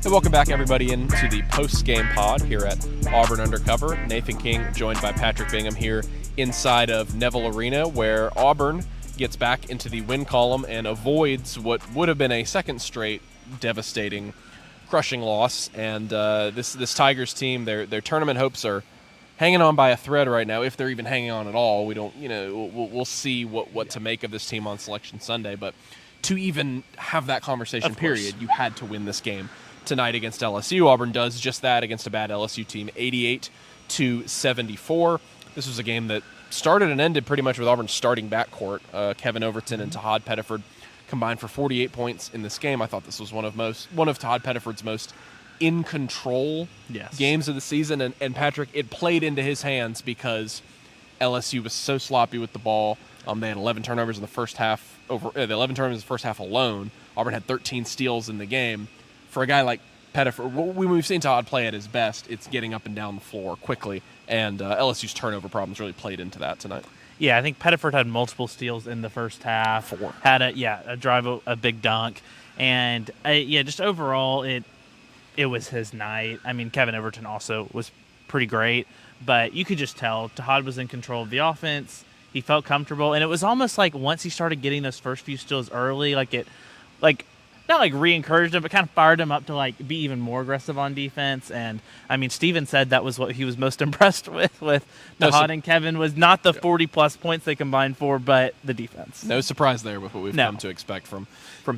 Hey, welcome back, everybody, into the Postgame Pod here at Auburn Undercover. Nathan King joined by Patrick Bingham here inside of Neville Arena, where Auburn gets back into the win column and avoids what would have been a second straight devastating, crushing loss. And this Tigers team, their tournament hopes are hanging on by a thread right now, if they're even hanging on at all. We don't, we'll see what to make of this team on Selection Sunday. But to even have that conversation, period, you had to win this game tonight against LSU. Auburn does just that against a bad LSU team, 88-74. This was a game that started and ended pretty much with Auburn's starting backcourt. Kevin Overton and Tahad Pettiford combined for 48 points in this game. I thought this was one of Tahad Pettiford's most in control games of the season. And Patrick, it played into his hands because LSU was so sloppy with the ball. They had 11 turnovers in the first half. The 11 turnovers in the first half alone. Auburn had 13 steals in the game. For a guy like Pettiford, when we've seen Todd play at his best, it's getting up and down the floor quickly, and LSU's turnover problems really played into that tonight. Yeah, I think Pettiford had multiple steals in the first half. 4. Had a drive, a big dunk, and just overall, it was his night. I mean, Kevin Overton also was pretty great, but you could just tell Tahad was in control of the offense. He felt comfortable, and it was almost like once he started getting those first few steals early, not like re-encouraged him, but kind of fired him up to like be even more aggressive on defense. And I mean, Steven said that was what he was most impressed with Tahad and Kevin was not the 40-plus points they combined for, but the defense. No surprise there with what we've come to expect from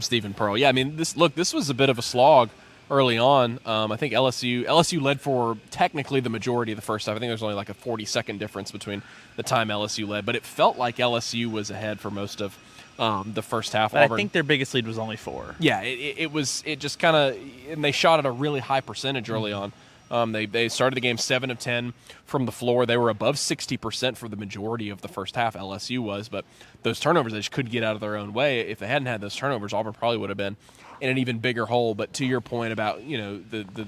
Stephen Pearl. Yeah, I mean, this was a bit of a slog early on. I think LSU led for technically the majority of the first half. I think there's only like a 40-second difference between the time LSU led, but it felt like LSU was ahead for most of the first half. But Auburn, I think their biggest lead was only 4. Yeah, it just kind of, and they shot at a really high percentage early on. They started the game 7 of 10 from the floor. They were above 60% for the majority of the first half. LSU was, but those turnovers, they just couldn't get out of their own way. If they hadn't had those turnovers, Auburn probably would have been in an even bigger hole. But to your point about the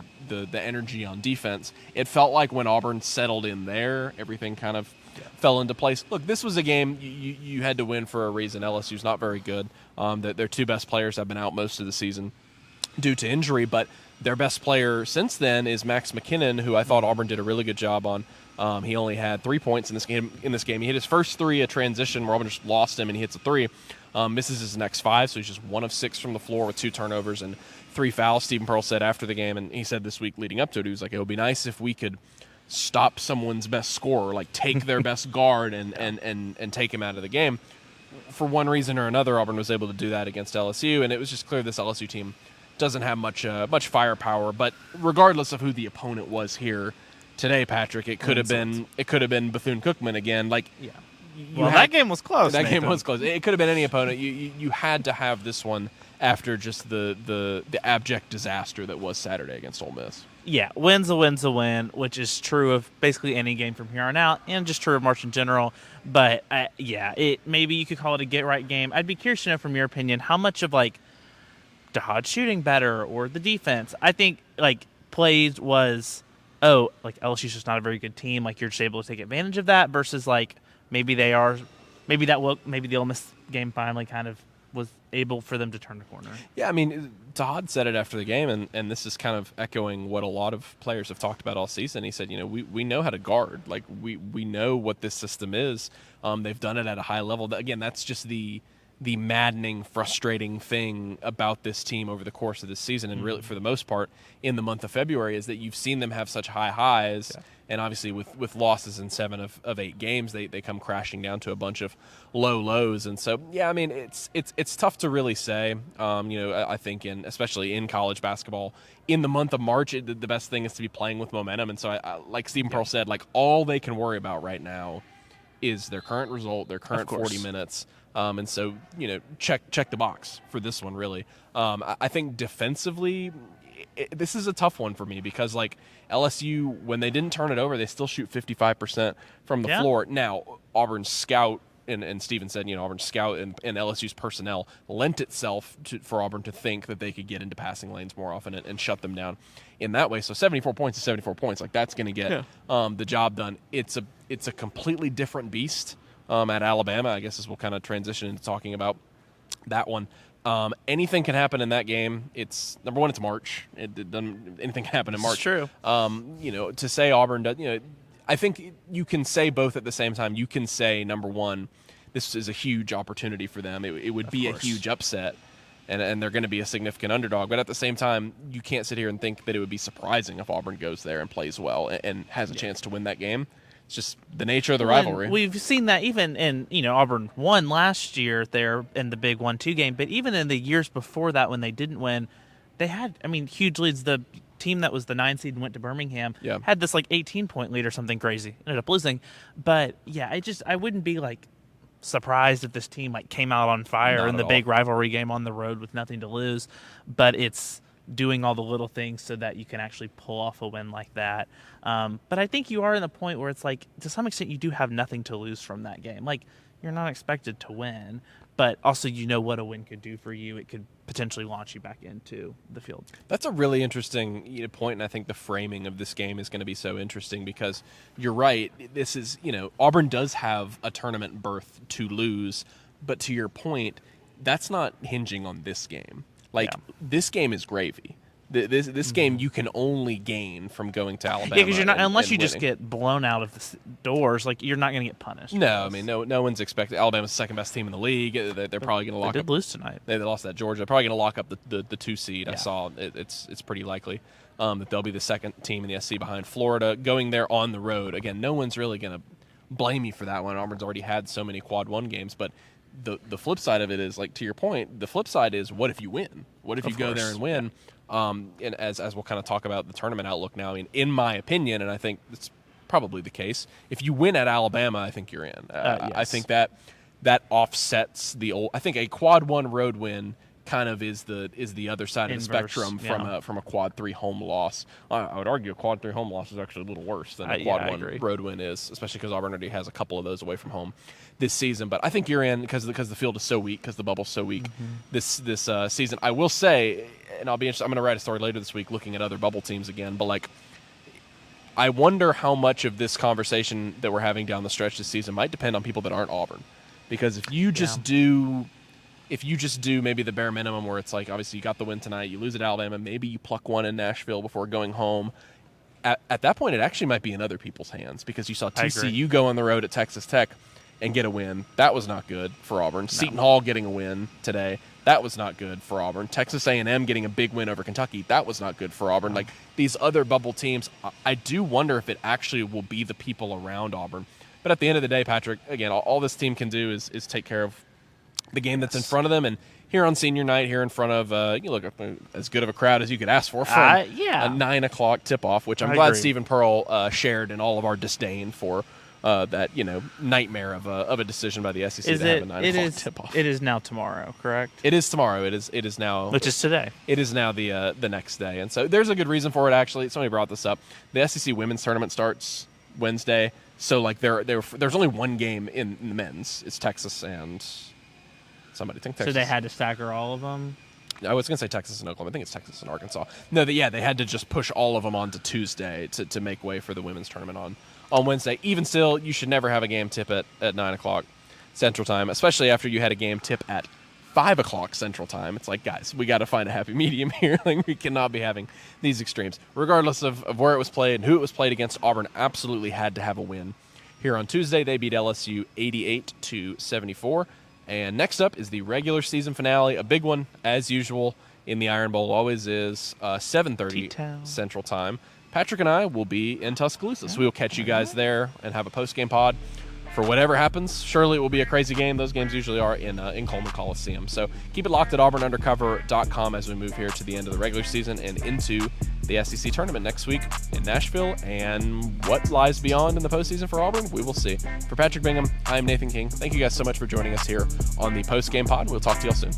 energy on defense, it felt like when Auburn settled in there, everything kind of fell into place. Look, this was a game you had to win for a reason. LSU's not very good. Their 2 best players have been out most of the season due to injury, but their best player since then is Max McKinnon, who I thought Auburn did a really good job on. He only had 3 points in this game. He hit his first 3 a transition where Auburn just lost him, and he hits a 3. Misses his next 5, so he's just 1 of 6 from the floor with 2 turnovers and 3 fouls. Stephen Pearl said after the game, and he said this week leading up to it, he was like, it would be nice if we could stop someone's best scorer, like take their best guard and take him out of the game. For one reason or another, Auburn was able to do that against LSU, and it was just clear this LSU team doesn't have much firepower. But regardless of who the opponent was here today, Patrick, it could have been Bethune-Cookman again. That game was close. That game was close. It could have been any opponent. You had to have this one after just the abject disaster that was Saturday against Ole Miss. Yeah, win's a win, which is true of basically any game from here on out, and just true of March in general. But maybe you could call it a get-right game. I'd be curious to know from your opinion how much of Tahad shooting better or the defense. I think plays was LSU's just not a very good team. You're just able to take advantage of that versus maybe they are. Maybe the Ole Miss game finally kind of was able for them to turn the corner. Yeah, I mean, Todd said it after the game, and this is kind of echoing what a lot of players have talked about all season. He said, we know how to guard. We know what this system is. They've done it at a high level. Again, that's just the maddening, frustrating thing about this team over the course of this season, and really for the most part in the month of February, is that you've seen them have such high highs, and obviously with losses in 7 of 8 games, they come crashing down to a bunch of low lows. And so, yeah, I mean, it's tough to really say. I think especially in college basketball, in the month of March, the best thing is to be playing with momentum. And so, like Stephen Pearl said, all they can worry about right now is their current result, their current 40 minutes. And so, check the box for this one, really. I think defensively, this is a tough one for me because, LSU, when they didn't turn it over, they still shoot 55% from the floor. Now, Auburn's scout, and Steven said, Auburn's scout and LSU's personnel lent itself for Auburn to think that they could get into passing lanes more often and shut them down in that way. So 74 points is 74 points. That's going to get the job done. It's a completely different beast at Alabama, I guess, as we'll kind of transition into talking about that one. Anything can happen in that game. It's number one. It's March. It doesn't. Anything can happen in March. It's true. To say Auburn does. I think you can say both at the same time. You can say number one, this is a huge opportunity for them. It would be a huge upset, and they're going to be a significant underdog. But at the same time, you can't sit here and think that it would be surprising if Auburn goes there and plays well and has a chance to win that game. It's just the nature of the rivalry. We've seen that even in, Auburn won last year there in the big 1-2 game, but even in the years before that when they didn't win, they had, huge leads. The team that was the 9 seed and went to Birmingham had this 18-point lead or something crazy. Ended up losing. But yeah, I wouldn't be surprised if this team came out on fire in the big rivalry game on the road with nothing to lose. But it's doing all the little things so that you can actually pull off a win like that. But I think you are in the point where it's to some extent you do have nothing to lose from that game. You're not expected to win, but also what a win could do for you. It could potentially launch you back into the field. That's a really interesting point, and I think the framing of this game is going to be so interesting because you're right. This is, Auburn does have a tournament berth to lose, but to your point, that's not hinging on this game. This game is gravy. This game you can only gain from going to Alabama. Yeah, because you're not unless you just get blown out of the doors. You're not going to get punished. No, no one's expecting. Alabama's the second best team in the league. They're probably going to lock up. They did lose tonight. They lost that Georgia. They're probably going to lock up the 2 seed. Yeah. I saw it's pretty likely that they'll be the second team in the SC behind Florida. Going there on the road again. No one's really going to blame you for that one. Auburn's already had so many quad 1 games, but the flip side of it is to your point. The flip side is what if you win? What if you go there and win? Yeah. And as we'll kind of talk about the tournament outlook now, in my opinion, and I think it's probably the case, if you win at Alabama, I think you're in. Yes. I think that offsets the old. I think a quad 1 road win kind of is the other side of the spectrum from a quad 3 home loss. I would argue a quad 3 home loss is actually a little worse than a quad 1 road win is, especially because Auburn already has a couple of those away from home this season. But I think you're in because the field is so weak, because the bubble's so weak this season. I will say, and I'll be interested, I'm going to write a story later this week looking at other bubble teams again, but I wonder how much of this conversation that we're having down the stretch this season might depend on people that aren't Auburn. Because if you just do maybe the bare minimum where it's obviously you got the win tonight, you lose at Alabama, maybe you pluck one in Nashville before going home. At that point, it actually might be in other people's hands because you saw TCU go on the road at Texas Tech and get a win. That was not good for Auburn. No. Seton Hall getting a win today. That was not good for Auburn. Texas A&M getting a big win over Kentucky. That was not good for Auburn. These other bubble teams, I do wonder if it actually will be the people around Auburn. But at the end of the day, Patrick, again, all this team can do is take care of the game that's in front of them. And here on senior night, here in front of as good of a crowd as you could ask for a 9 o'clock tip-off, which I'm glad Stephen Pearl shared in all of our disdain for that nightmare of a decision by the SEC to have a 9 o'clock tip-off. It is now tomorrow, correct? It is tomorrow. It is now. Which is today. It is now the next day, and so there's a good reason for it. Actually, somebody brought this up. The SEC women's tournament starts Wednesday, so there's only one game in the men's. It's Texas and somebody. Think Texas. So they had to stagger all of them. I was going to say Texas and Oklahoma. I think it's Texas and Arkansas. No, they had to just push all of them onto Tuesday to make way for the women's tournament on Wednesday. Even still, you should never have a game tip at 9 o'clock Central Time, especially after you had a game tip at 5 o'clock Central Time. It's guys, we got to find a happy medium here. We cannot be having these extremes. Regardless of where it was played and who it was played against, Auburn absolutely had to have a win. Here on Tuesday, they beat LSU 88-74. And next up is the regular season finale, a big one, as usual, in the Iron Bowl. Always is 7:30 Central Time. Patrick and I will be in Tuscaloosa, so we will catch you guys there and have a post-game pod for whatever happens. Surely it will be a crazy game. Those games usually are in Coleman Coliseum. So keep it locked at auburnundercover.com as we move here to the end of the regular season and into the SEC tournament next week in Nashville. And what lies beyond in the postseason for Auburn, we will see. For Patrick Bingham, I'm Nathan King. Thank you guys so much for joining us here on the post-game pod. We'll talk to you all soon.